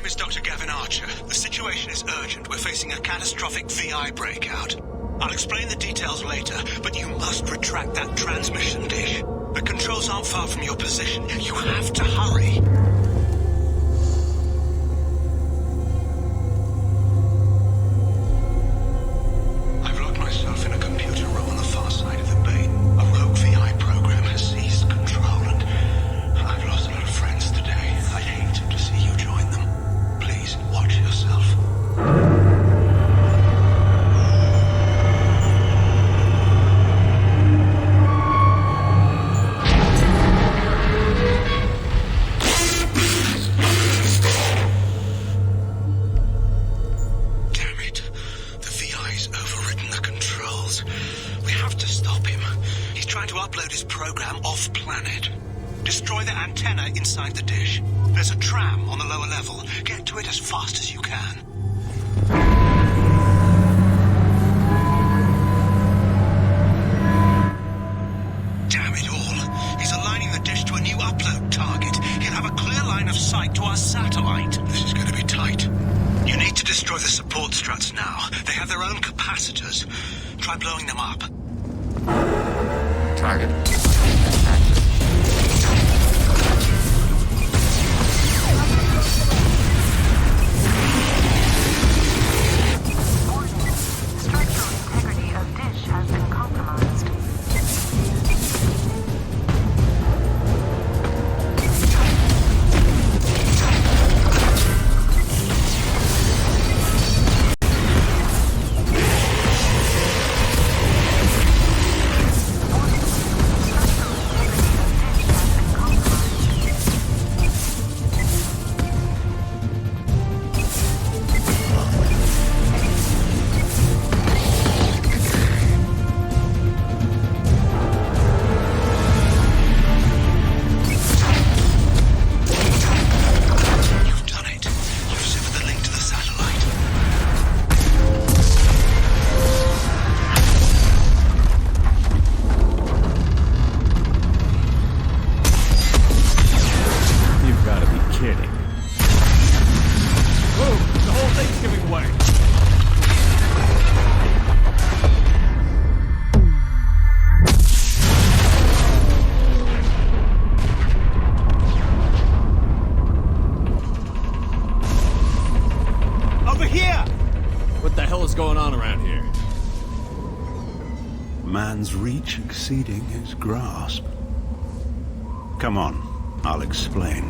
name is Dr. Gavin Archer. The situation is urgent. We're facing a catastrophic VI breakout. I'll explain the details later, but you must retract that transmission dish. The controls aren't far from your position. You have to hurry. I've locked myself in a computer room on the far side of the bay. A rogue VI program has seized control, and I've lost a lot of friends today. I'd hate to see you join them. Please, watch yourself. Upload his program off-planet. Destroy the antenna inside the dish. There's a tram on the lower level. Get to it as fast as you can. Damn it all. He's aligning the dish to a new upload target. He'll have a clear line of sight to our satellite. This is going to be tight. You need to destroy the support struts now. They have their own capacitors. Try blowing them up. Target. Structural integrity of dish has been compromised. Man's reach exceeding his grasp. Come on, I'll explain.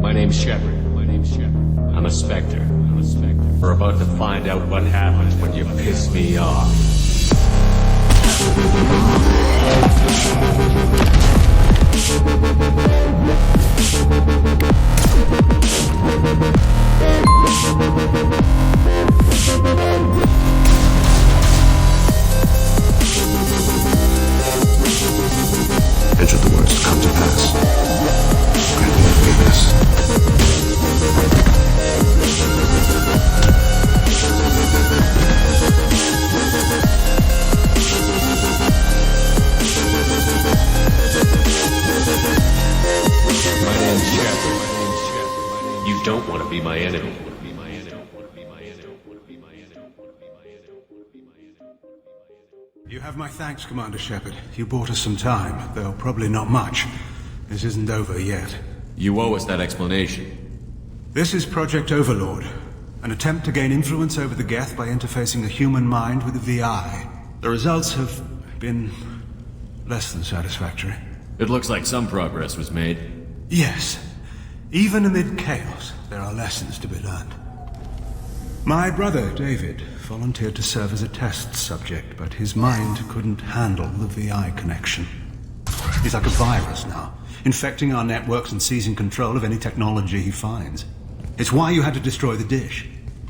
My name's Shepard. I'm a Spectre. We're about to find out what happens when you piss me off. Should the worst come to pass, grant me forgiveness. My name's Shepard. You don't want to be my enemy. You have my thanks, Commander Shepard. You bought us some time, though probably not much. This isn't over yet. You owe us that explanation. This is Project Overlord, an attempt to gain influence over the Geth by interfacing the human mind with the VI. The results have been less than satisfactory. It looks like some progress was made. Yes. Even amid chaos, there are lessons to be learned. My brother, David, volunteered to serve as a test subject, but his mind couldn't handle the VI connection. He's like a virus now, infecting our networks and seizing control of any technology he finds. It's why you had to destroy the dish.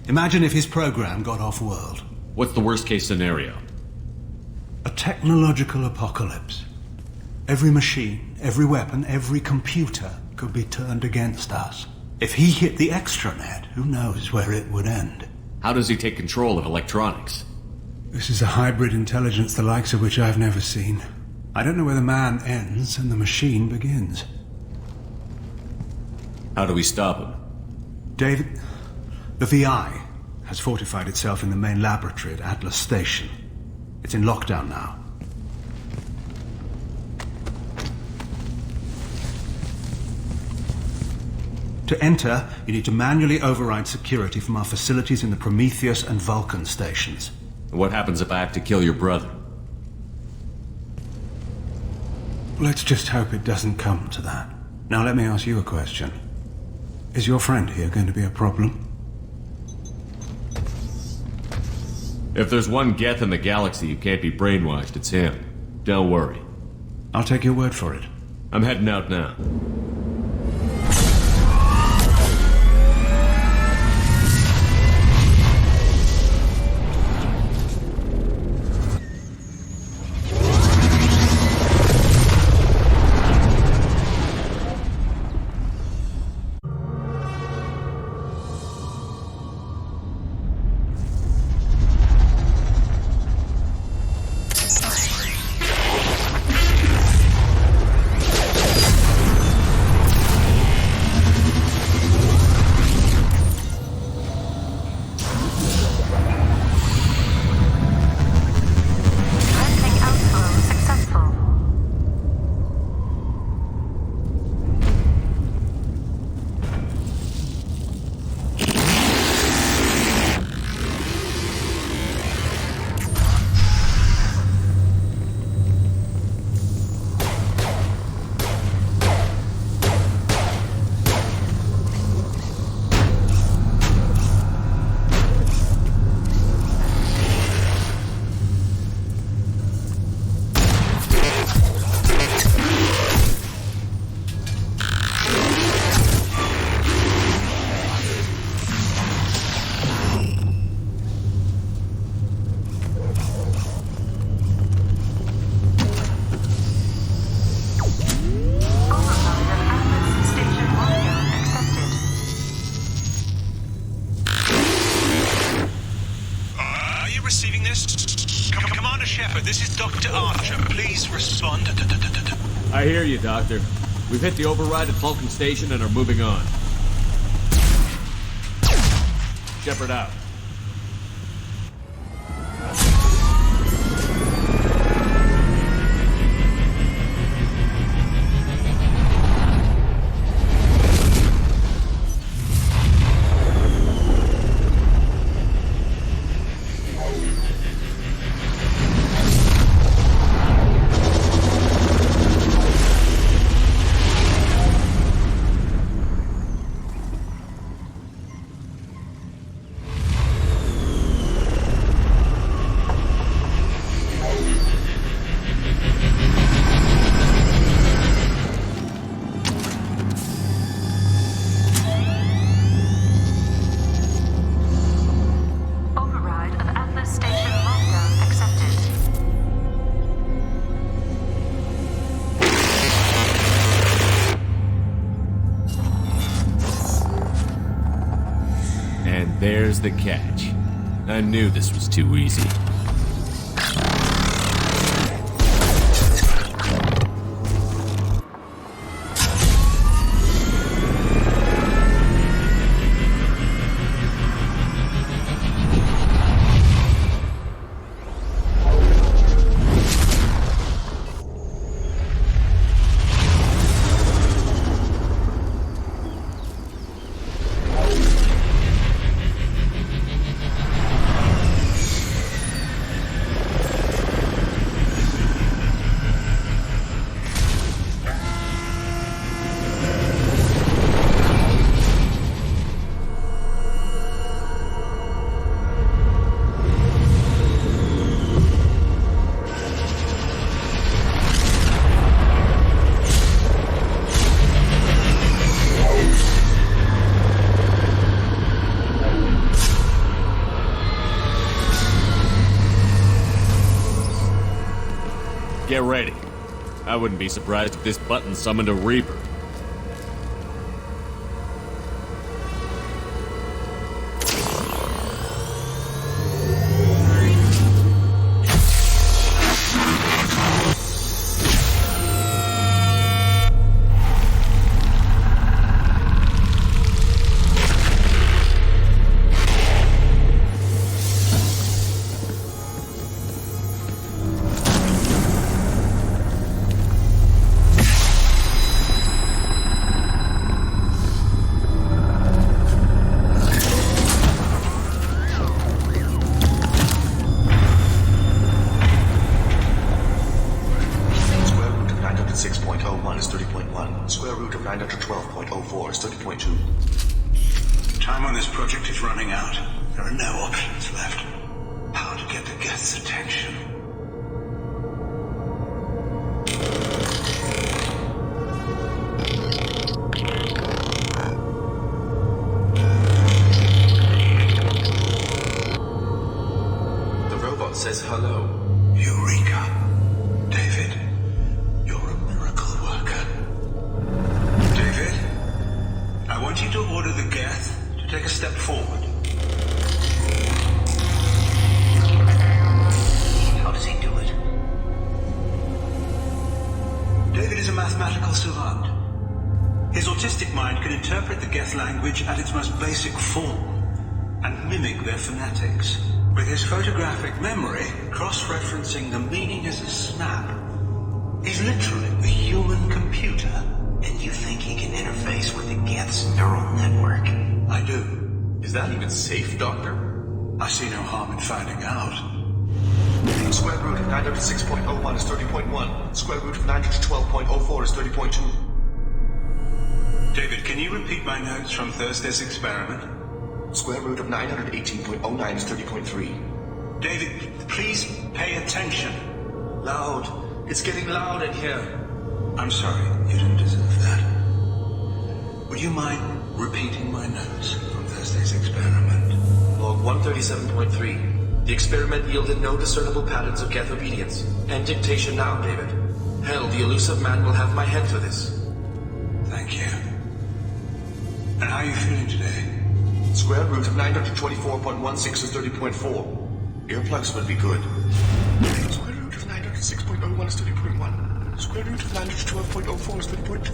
Imagine if his program got off-world. What's the worst-case scenario? A technological apocalypse. Every machine, every weapon, every computer could be turned against us. If he hit the extranet, who knows where it would end? How does he take control of electronics? This is a hybrid intelligence the likes of which I've never seen. I don't know where the man ends and the machine begins. How do we stop him? David, the VI has fortified itself in the main laboratory at Atlas Station. It's in lockdown now. To enter, you need to manually override security from our facilities in the Prometheus and Vulcan stations. What happens if I have to kill your brother? Let's just hope it doesn't come to that. Now let me ask you a question. Is your friend here going to be a problem? If there's one Geth in the galaxy who can't be brainwashed, it's him. Don't worry. I'll take your word for it. I'm heading out now. Commander Shepard, this is Dr. Archer. Please respond. I hear you, Doctor. We've hit the override at Vulcan Station and are moving on. Shepard out. There's the catch. I knew this was too easy. Get ready. I wouldn't be surprised if this button summoned a Reaper. Square root of 912.04 is 30.2. Time on this project is running out. There are no options left. How to get the Geth's attention? The robot says hello. Eureka. David, you're a miracle worker. David, I want you to order the Geth to take a step forward. How does he do it? David is a mathematical savant. His autistic mind can interpret the Geth language at its most basic form and mimic their phonetics. With his photographic memory, cross-referencing the meaning as a snap, he's literally a human computer. And you think he can interface with the Geth's neural network? I do. Is that even safe, Doctor? I see no harm in finding out. Square root of 906.01 is 30.1. Square root of 912.04 is 30.2. David, can you repeat my notes from Thursday's experiment? Square root of 918.09 is 30.3. David, please pay attention. Loud. It's getting loud in here. I'm sorry, you didn't deserve that. Would you mind repeating my notes from Thursday's experiment? Log 137.3. The experiment yielded no discernible patterns of Geth obedience. End dictation now, David. Hell, the elusive man will have my head for this. Thank you. And how are you feeling today? Square root of 924.16 is 30.4. Earplugs would be good. Square root of 906.01 is 30.1. Square root of 912.04 is 30.2.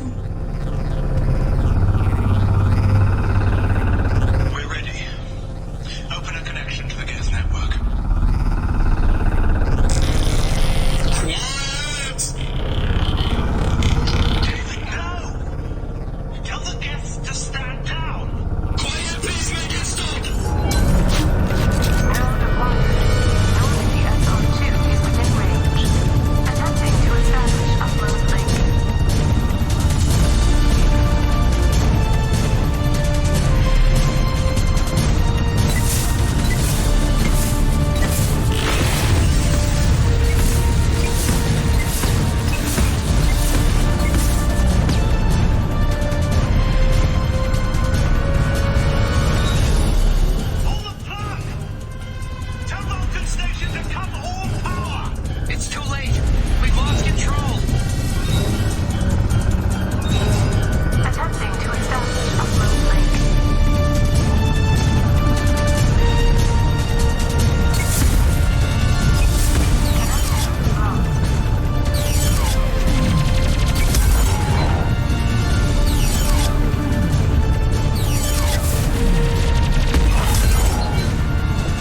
We're ready. Open a connection to the Geth network. What? David, no! Tell the Geth to stand down! Quiet, please make it stop! Node acquired. Node DSO2 is within range. Attempting to establish upload link. Pull the plug! Tell Vulcan Station to cut all power! It's too late. We've lost control. Attempting to establish upload link. Connection lost.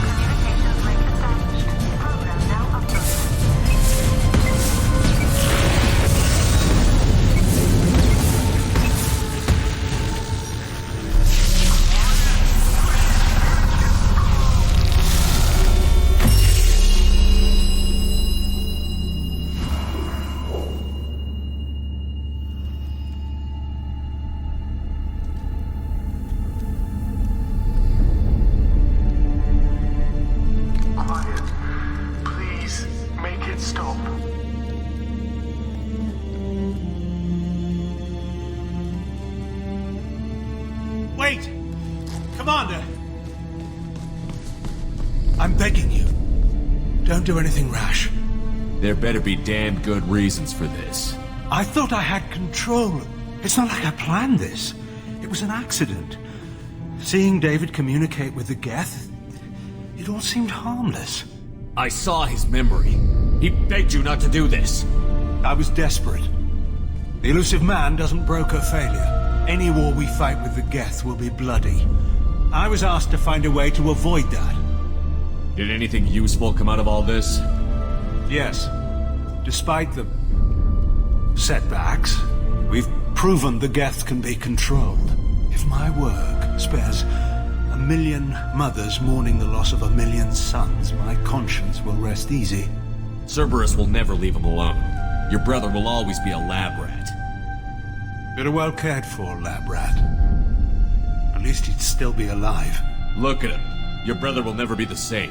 Communications link established. Program now uploaded. Quiet. Please make it stop. Wait! Commander! I'm begging you. Don't do anything rash. There better be damn good reasons for this. I thought I had control. It's not like I planned this. It was an accident. Seeing David communicate with the Geth, it all seemed harmless. I saw his memory. He begged you not to do this. I was desperate. The elusive man doesn't broker failure. Any war we fight with the Geth will be bloody. I was asked to find a way to avoid that. Did anything useful come out of all this? Yes. Despite the setbacks, we've proven the Geth can be controlled. If my work spares 1 million mothers mourning the loss of 1 million sons, my conscience will rest easy. Cerberus will never leave him alone. Your brother will always be a lab rat. You're a well cared for, lab rat. At least he'd still be alive. Look at him. Your brother will never be the same.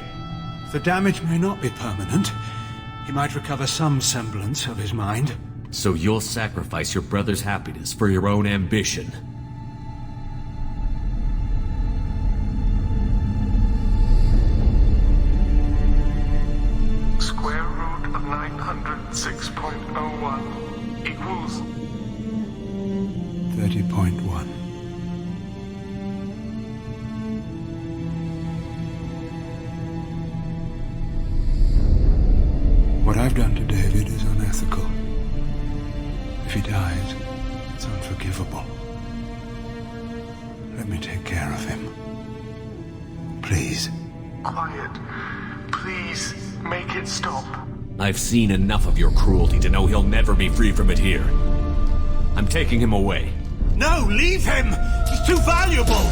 The damage may not be permanent. He might recover some semblance of his mind. So you'll sacrifice your brother's happiness for your own ambition. Square root of 906.01 equals 30.1. What I've done to David is unethical. If he dies, it's unforgivable. Let me take care of him. Please. quiet. Please, make it stop. I've seen enough of your cruelty to know he'll never be free from it here. I'm taking him away. No, leave him! He's too valuable!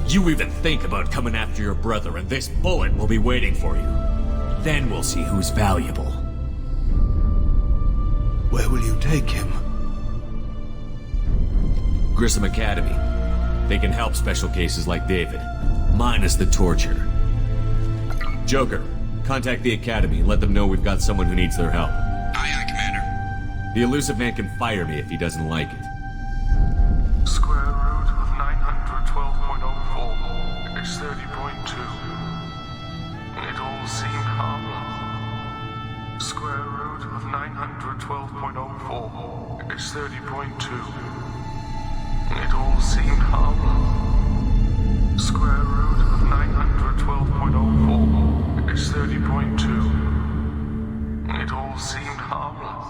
You even think about coming after your brother, and this bullet will be waiting for you. Then we'll see who's valuable. Where will you take him? Grissom Academy. They can help special cases like David, minus the torture. Joker, contact the Academy and let them know we've got someone who needs their help. Aye, Commander. The elusive man can fire me if he doesn't like it. Square root of 912.04 is 30.2. It all seemed harmless. Square root of 912.04 is 30.2. It all seemed harmless. Square root of 912.04 is 30.2. It all seemed harmless.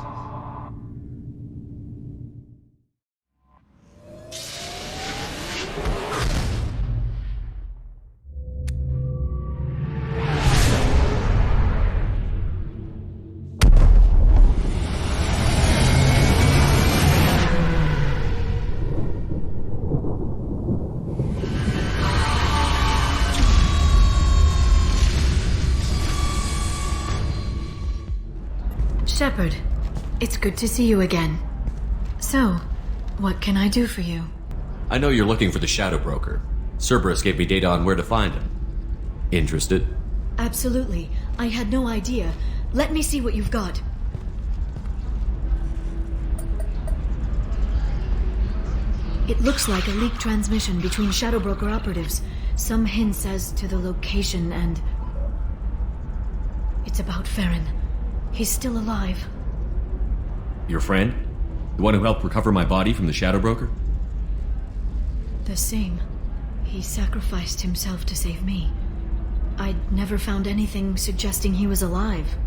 Shepard, it's good to see you again. So, what can I do for you? I know you're looking for the Shadow Broker. Cerberus gave me data on where to find him. Interested? Absolutely. I had no idea. Let me see what you've got. It looks like a leaked transmission between Shadow Broker operatives. Some hints as to the location and... It's about Farron. He's still alive. Your friend? The one who helped recover my body from the Shadow Broker? The same. He sacrificed himself to save me. I'd never found anything suggesting he was alive.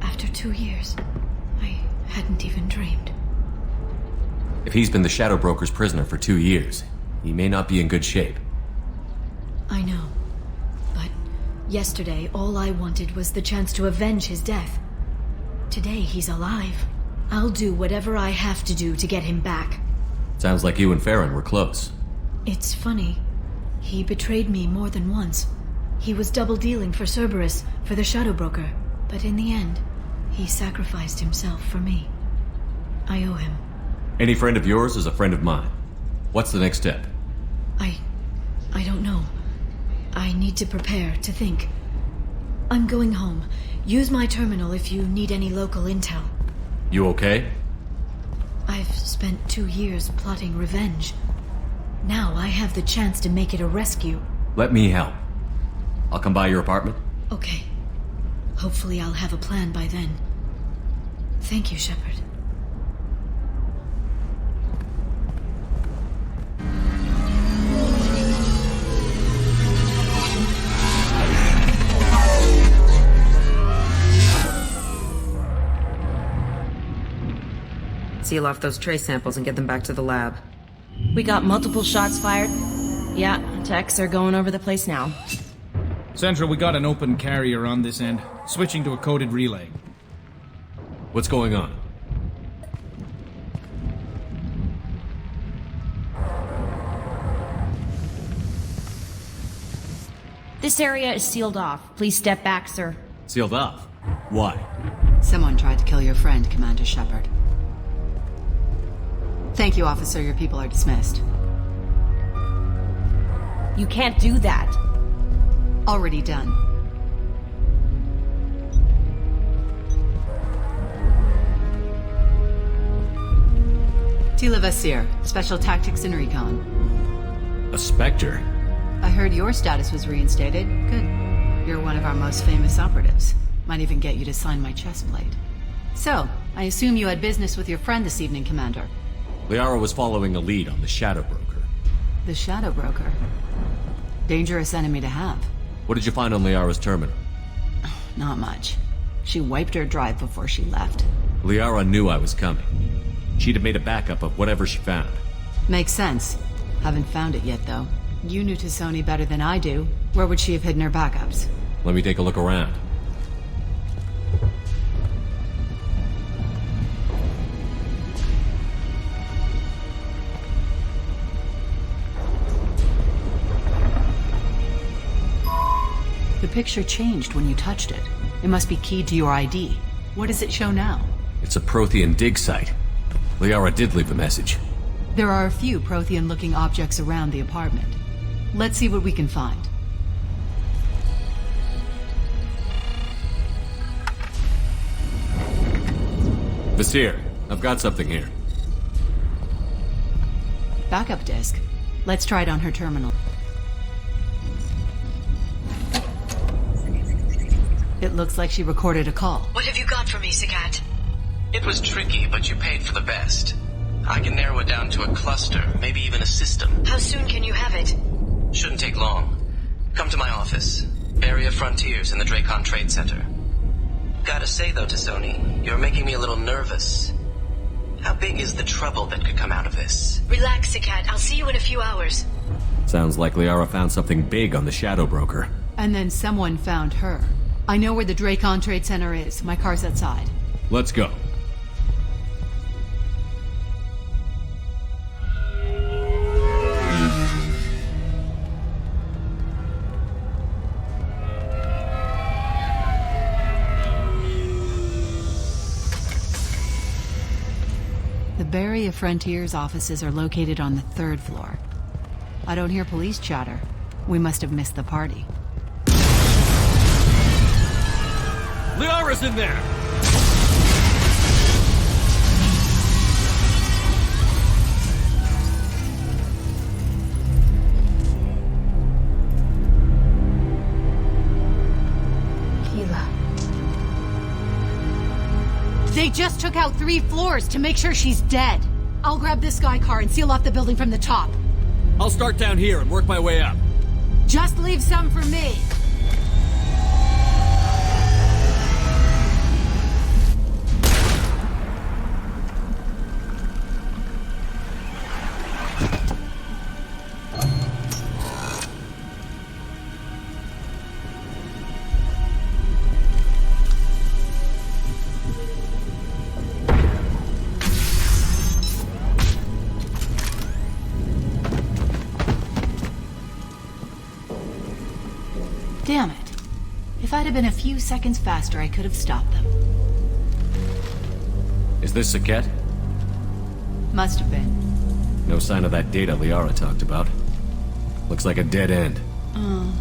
After 2 years, I hadn't even dreamed. If he's been the Shadow Broker's prisoner for 2 years, he may not be in good shape. I know. But yesterday, all I wanted was the chance to avenge his death. Today, he's alive. I'll do whatever I have to do to get him back. Sounds like you and Farron were close. It's funny. He betrayed me more than once. He was double-dealing for Cerberus, for the Shadow Broker. But in the end, he sacrificed himself for me. I owe him. Any friend of yours is a friend of mine. What's the next step? I don't know. I need to prepare, to think. I'm going home. Use my terminal if you need any local intel. You okay? I've spent 2 years plotting revenge. Now I have the chance to make it a rescue. Let me help. I'll come by your apartment. Okay. Hopefully I'll have a plan by then. Thank you, Shepard. Seal off those trace samples and get them back to the lab. We got multiple shots fired. Yeah, techs are going over the place now. Central, we got an open carrier on this end. Switching to a coded relay. What's going on? This area is sealed off. Please step back, sir. Sealed off? Why? Someone tried to kill your friend, Commander Shepard. Thank you, officer. Your people are dismissed. You can't do that. Already done. Tila Vasir, Special Tactics and Recon. A Spectre? I heard your status was reinstated. Good. You're one of our most famous operatives. Might even get you to sign my chest plate. So, I assume you had business with your friend this evening, Commander. Liara was following a lead on the Shadow Broker. The Shadow Broker? Dangerous enemy to have. What did you find on Liara's terminal? Not much. She wiped her drive before she left. Liara knew I was coming. She'd have made a backup of whatever she found. Makes sense. Haven't found it yet, though. You knew Tassoni better than I do. Where would she have hidden her backups? Let me take a look around. The picture changed when you touched it. It must be keyed to your ID. What does it show now? It's a Prothean dig site. Liara did leave a message. There are a few Prothean-looking objects around the apartment. Let's see what we can find. Vasir, I've got something here. Backup disk. Let's try it on her terminal. It looks like she recorded a call. What have you got for me, Sagat? It was tricky, but you paid for the best. I can narrow it down to a cluster, maybe even a system. How soon can you have it? Shouldn't take long. Come to my office. Area Frontiers in the Dracon Trade Center. Gotta say though, Tassoni, you're making me a little nervous. How big is the trouble that could come out of this? Relax, Sagat. I'll see you in a few hours. Sounds like Liara found something big on the Shadow Broker. And then someone found her. I know where the Dracon Trade Center is. My car's outside. Let's go. The Area Frontiers offices are located on the 3rd floor. I don't hear police chatter. We must have missed the party. Liara's in there! They just took out 3 floors to make sure she's dead. I'll grab this Sky car and seal off the building from the top. I'll start down here and work my way up. Just leave some for me. Damn it. If I'd have been a few seconds faster, I could have stopped them. Is this Saket? Must have been. No sign of that data Liara talked about. Looks like a dead end.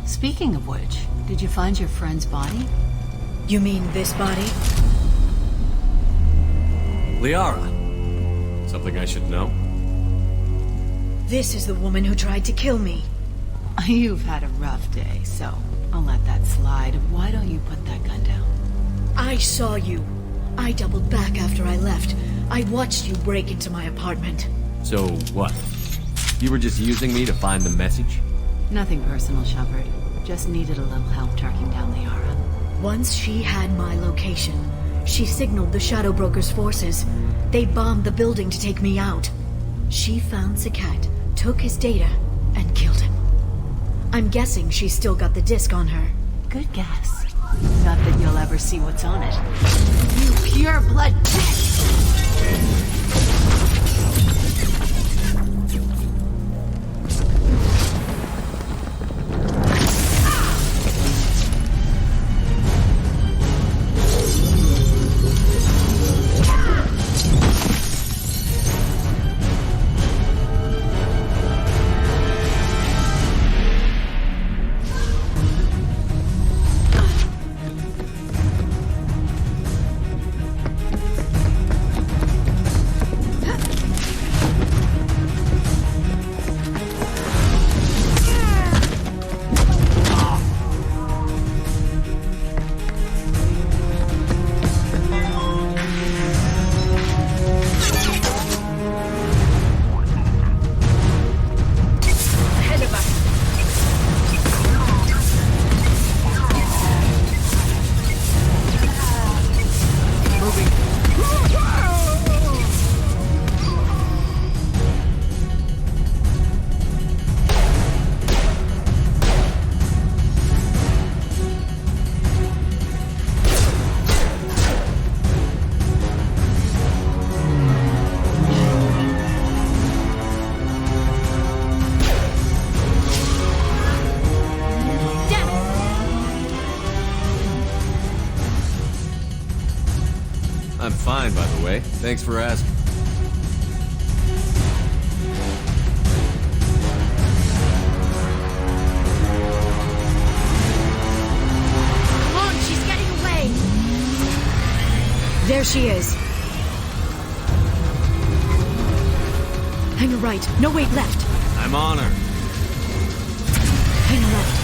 Speaking of which, did you find your friend's body? You mean this body? Liara! Something I should know? This is the woman who tried to kill me. You've had a rough day, so I'll let that slide. Why don't you put that gun down? I saw you. I doubled back after I left. I watched you break into my apartment. So, what? You were just using me to find the message? Nothing personal, Shepard. Just needed a little help tracking down Liara. Once she had my location, she signaled the Shadow Broker's forces. They bombed the building to take me out. She found Saket, took his data, and killed him. I'm guessing she's still got the disc on her. Good guess. Not that you'll ever see what's on it. You pure blood bitch! I'm fine, by the way. Thanks for asking. Come on, she's getting away! There she is. Hang a right. No, wait, left. I'm on her. Hang a left.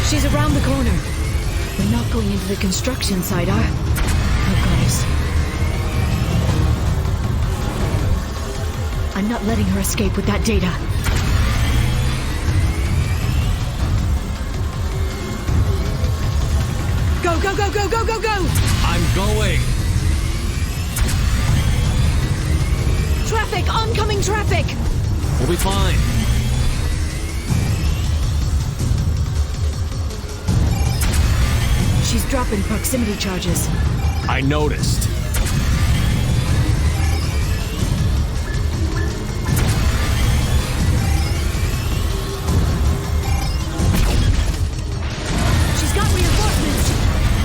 She's around the corner. We're not going into the construction site, are? Oh, goddess. I'm not letting her escape with that data. Go, go, go, go, go, go, go! I'm going! Traffic! Oncoming traffic! We'll be fine. She's dropping proximity charges. I noticed. She's got reinforcements!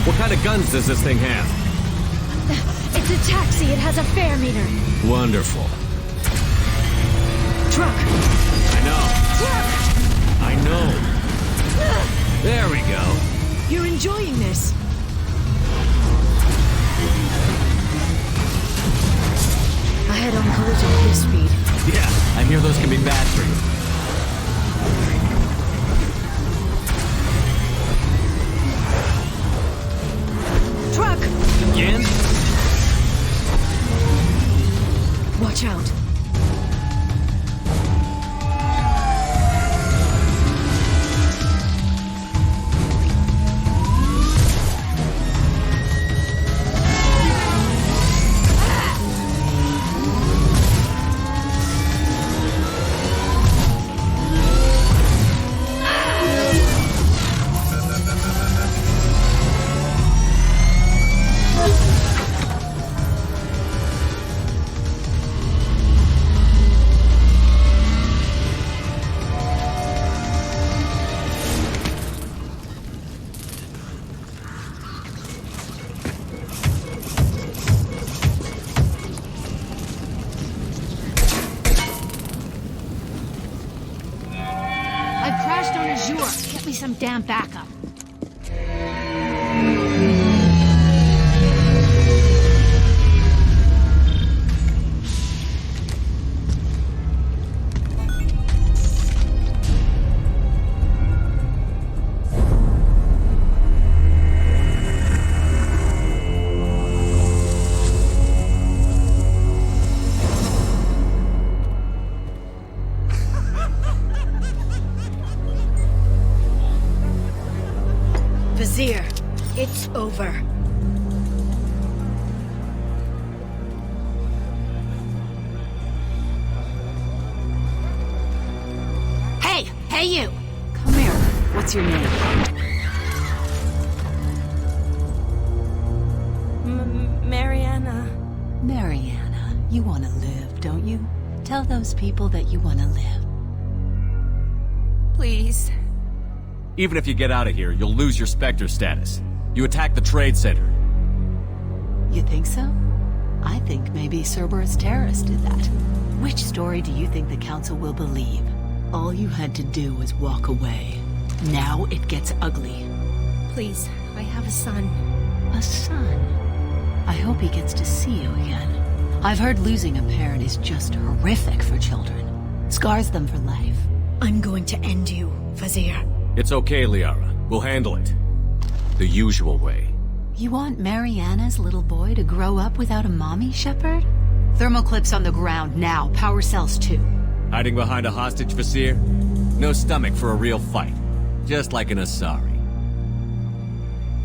What kind of guns does this thing have? It's a taxi. It has a fare meter. Wonderful. Truck! I know. Truck! I know. There we go. You're enjoying this. Ahead on collision at this speed. Yeah, I hear those can be bad for you. Truck! Again? Watch out. Get me some damn backup. Vizier, it's over. Hey you! Come here. What's your name? Mariana. Mariana, you want to live, don't you? Tell those people that you want to live. Please. Even if you get out of here, you'll lose your Spectre status. You attacked the trade center. You think so? I think maybe Cerberus terrorists did that. Which story do you think the Council will believe? All you had to do was walk away. Now it gets ugly. Please, I have a son. A son? I hope he gets to see you again. I've heard losing a parent is just horrific for children. Scars them for life. I'm going to end you, Vizier. It's okay, Liara. We'll handle it. The usual way. You want Mariana's little boy to grow up without a mommy, Shepard? Thermal clips on the ground now. Power cells too. Hiding behind a hostage, Vizier? No stomach for a real fight. Just like an Asari.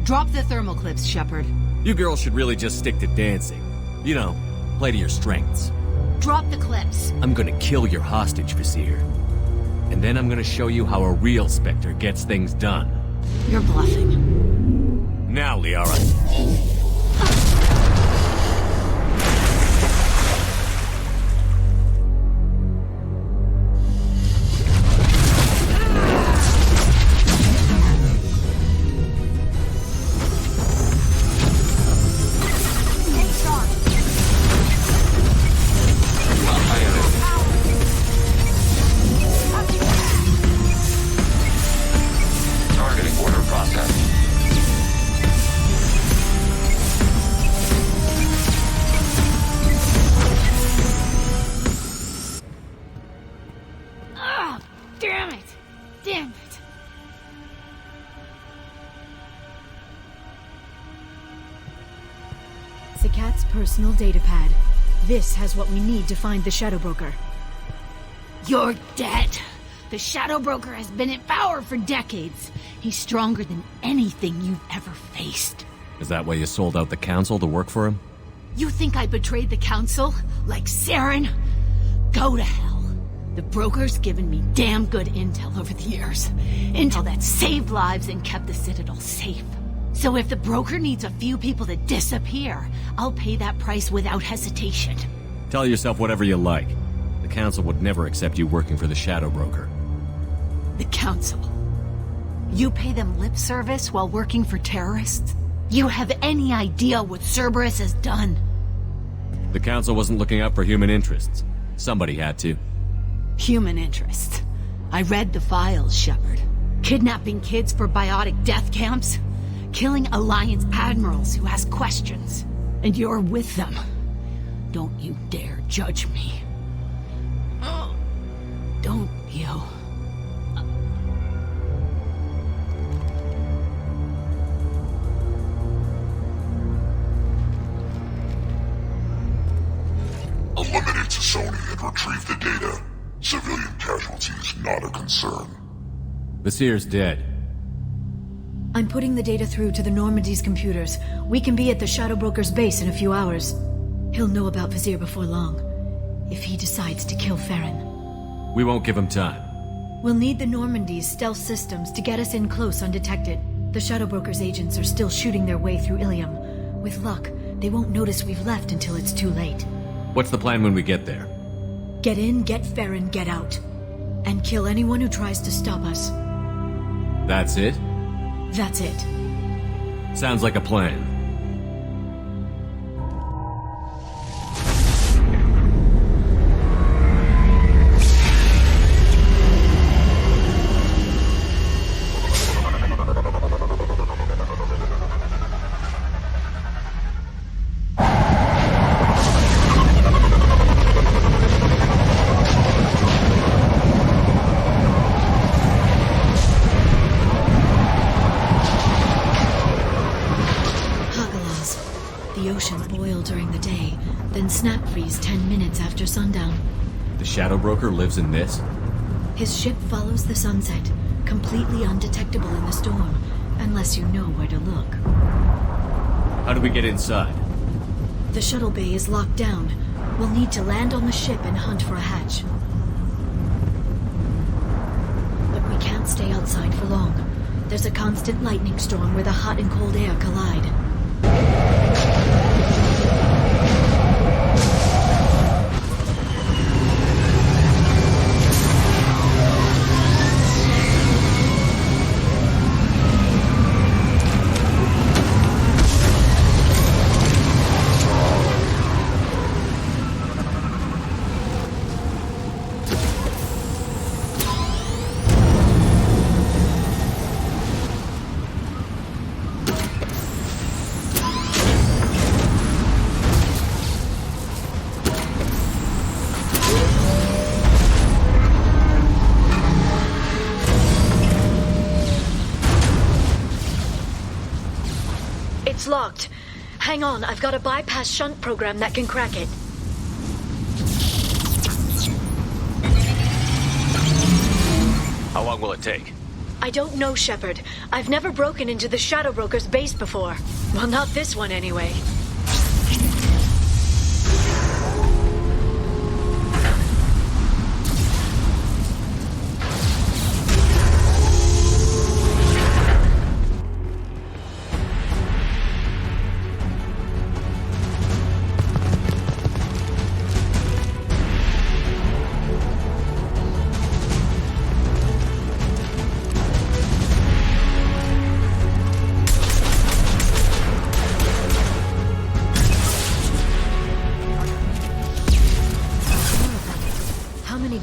Drop the thermal clips, Shepard. You girls should really just stick to dancing. You know, play to your strengths. Drop the clips. I'm gonna kill your hostage, Vizier. And then I'm gonna show you how a real Spectre gets things done. You're bluffing. Now, Liara. Damn it! Damn it! Zakat's personal datapad. This has what we need to find the Shadow Broker. You're dead. The Shadow Broker has been in power for decades. He's stronger than anything you've ever faced. Is that why you sold out the Council to work for him? You think I betrayed the Council? Like Saren? Go to hell. The Broker's given me damn good intel over the years. Intel that saved lives and kept the Citadel safe. So if the Broker needs a few people to disappear, I'll pay that price without hesitation. Tell yourself whatever you like. The Council would never accept you working for the Shadow Broker. The Council? You pay them lip service while working for terrorists? You have any idea what Cerberus has done? The Council wasn't looking out for human interests. Somebody had to. Human interests? I read the files, Shepard. Kidnapping kids for biotic death camps? Killing Alliance admirals who ask questions. And you're with them. Don't you dare judge me. Oh, don't you? Eliminate Sony and retrieve the data. Civilian casualties not a concern. Vasir's dead. I'm putting the data through to the Normandy's computers. We can be at the Shadow Broker's base in a few hours. He'll know about Vasir before long, if he decides to kill Farron. We won't give him time. We'll need the Normandy's stealth systems to get us in close undetected. The Shadow Broker's agents are still shooting their way through Ilium. With luck, they won't notice we've left until it's too late. What's the plan when we get there? Get in, get Farron, get out. And kill anyone who tries to stop us. That's it? That's it. Sounds like a plan. During the day, then snap freeze 10 minutes after sundown. The Shadow Broker lives in this? His ship follows the sunset, completely undetectable in the storm, unless you know where to look. How do we get inside? The shuttle bay is locked down. We'll need to land on the ship and hunt for a hatch. But we can't stay outside for long. There's a constant lightning storm where the hot and cold air collide. It's locked. Hang on, I've got a bypass shunt program that can crack it. How long will it take? I don't know, Shepard. I've never broken into the Shadow Broker's base before. Well, not this one anyway.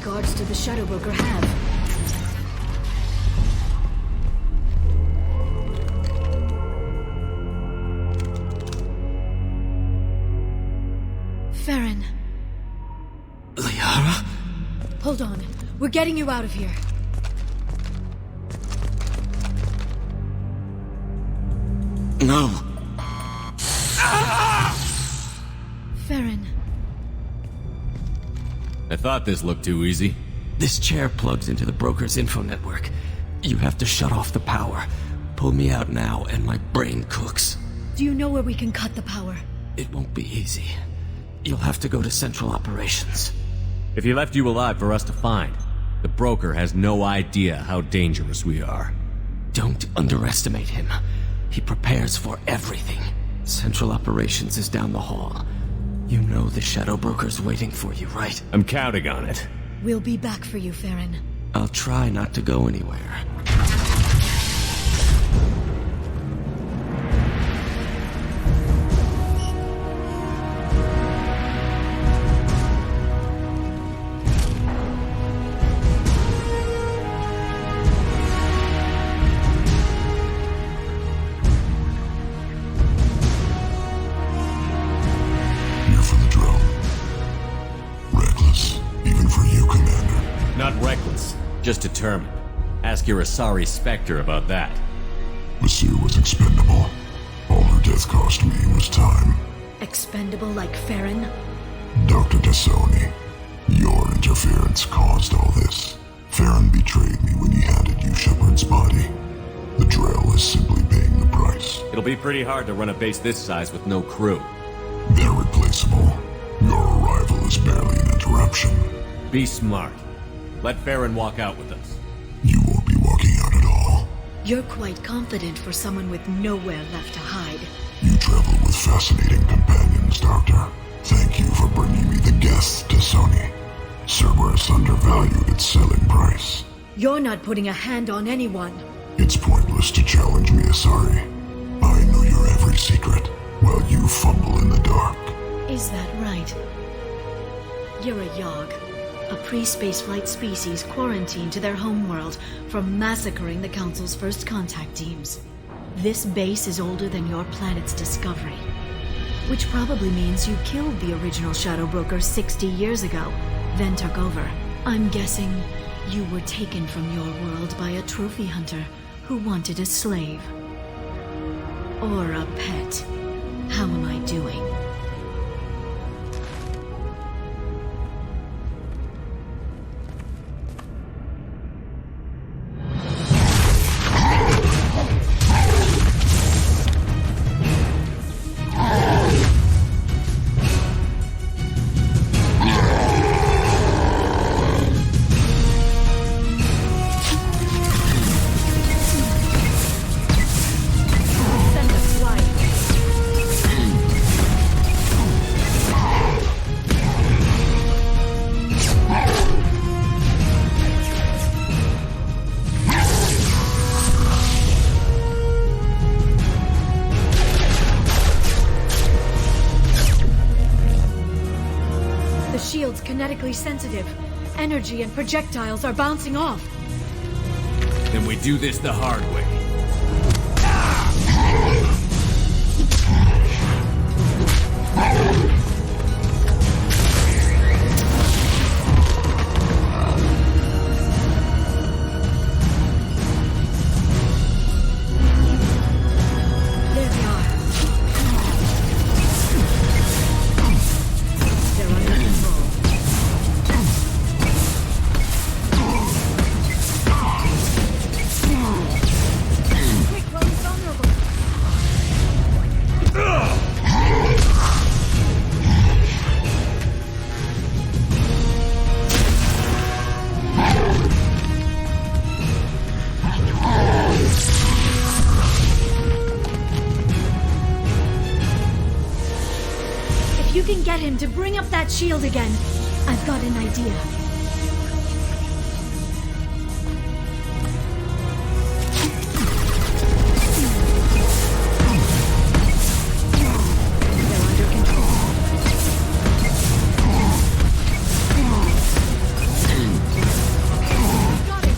Guards do the Shadow Broker have? Farron. Liara? Hold on. We're getting you out of here. No. Farron. I thought this looked too easy. This chair plugs into the broker's info network. You have to shut off the power. Pull me out now and my brain cooks. Do you know where we can cut the power? It won't be easy. You'll have to go to Central Operations. If he left you alive for us to find, the broker has no idea how dangerous we are. Don't underestimate him. He prepares for everything. Central Operations is down the hall. You know the Shadow Broker's waiting for you, right? I'm counting on it. We'll be back for you, Farron. I'll try not to go anywhere. Just determined. Ask your Asari Spectre about that. Monsieur was expendable. All her death cost me was time. Expendable like Farron? Dr. Tassoni, your interference caused all this. Farron betrayed me when he handed you Shepard's body. The Drell is simply paying the price. It'll be pretty hard to run a base this size with no crew. They're replaceable. Your arrival is barely an interruption. Be smart. Let Farron walk out with us. You won't be walking out at all. You're quite confident for someone with nowhere left to hide. You travel with fascinating companions, Doctor. Thank you for bringing me the guests, Tassoni. Cerberus undervalued its selling price. You're not putting a hand on anyone. It's pointless to challenge me, Asari. I know your every secret, while you fumble in the dark. Is that right? You're a Yogg. A pre-spaceflight species quarantined to their homeworld from massacring the Council's first contact teams. This base is older than your planet's discovery. Which probably means you killed the original Shadow Broker 60 years ago, then took over. I'm guessing you were taken from your world by a trophy hunter who wanted a slave. Or a pet. How am I doing? Kinetically sensitive. Energy and projectiles are bouncing off. Then we do this the hard way. There they are. They're under control. If you can get him to bring up that shield again, I've got an idea. They're under control. Got it.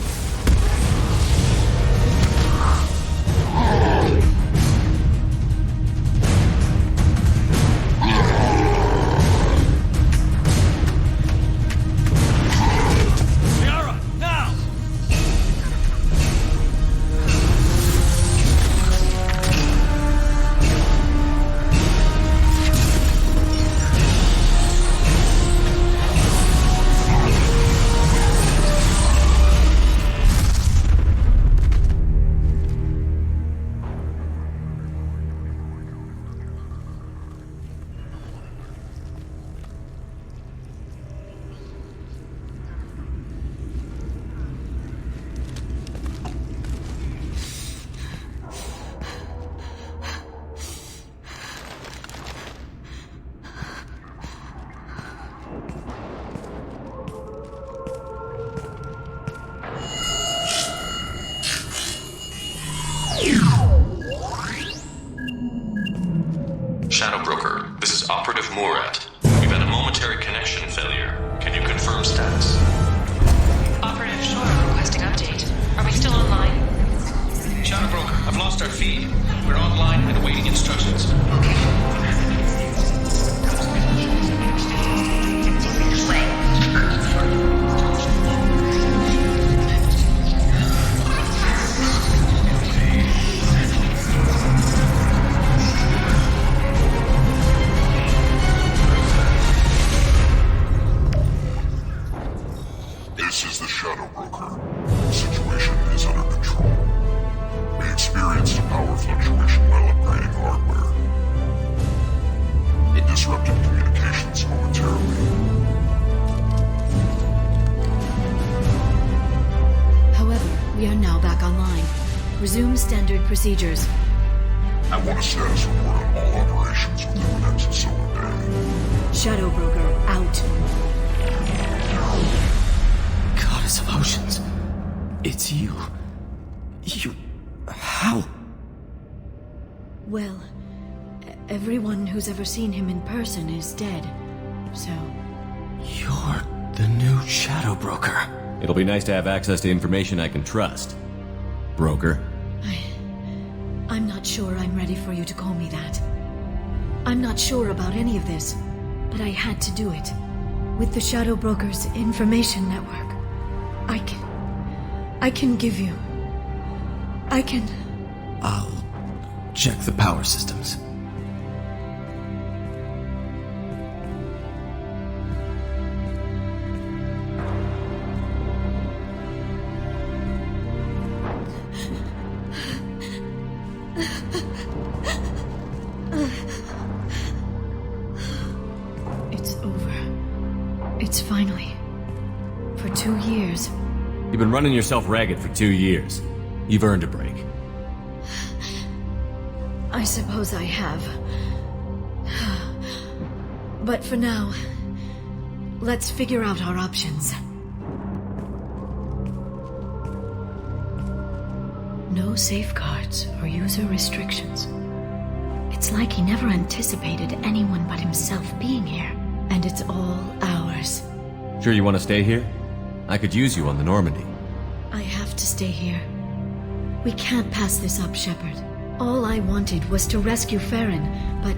start feeding. We're online and awaiting instructions. This is the Shadow Broker. The situation is under control. We experienced a power fluctuation while upgrading hardware. It disrupted communications momentarily. However, we are now back online. Resume standard procedures. I want a status report on all operations within the next solar day. Shadow Broker out. Goddess of Oceans. It's you. How? Well, everyone who's ever seen him in person is dead. So... You're the new Shadow Broker. It'll be nice to have access to information I can trust. Broker. I'm not sure I'm ready for you to call me that. I'm not sure about any of this, but I had to do it. With the Shadow Broker's information network, I can give you... I'll check the power systems. It's over. It's finally... For 2 years. You've been running yourself ragged for 2 years. You've earned a break. I suppose I have. But for now, let's figure out our options. No safeguards or user restrictions. It's like he never anticipated anyone but himself being here. And it's all ours. Sure you want to stay here? I could use you on the Normandy. I have to stay here. We can't pass this up, Shepard. All I wanted was to rescue Farron, but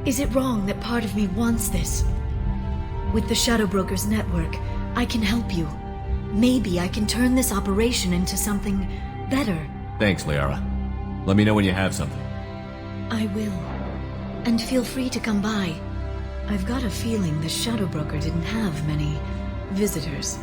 is it wrong that part of me wants this? With the Shadow Broker's network, I can help you. Maybe I can turn this operation into something better. Thanks, Liara. Let me know when you have something. I will. And feel free to come by. I've got a feeling the Shadow Broker didn't have many visitors.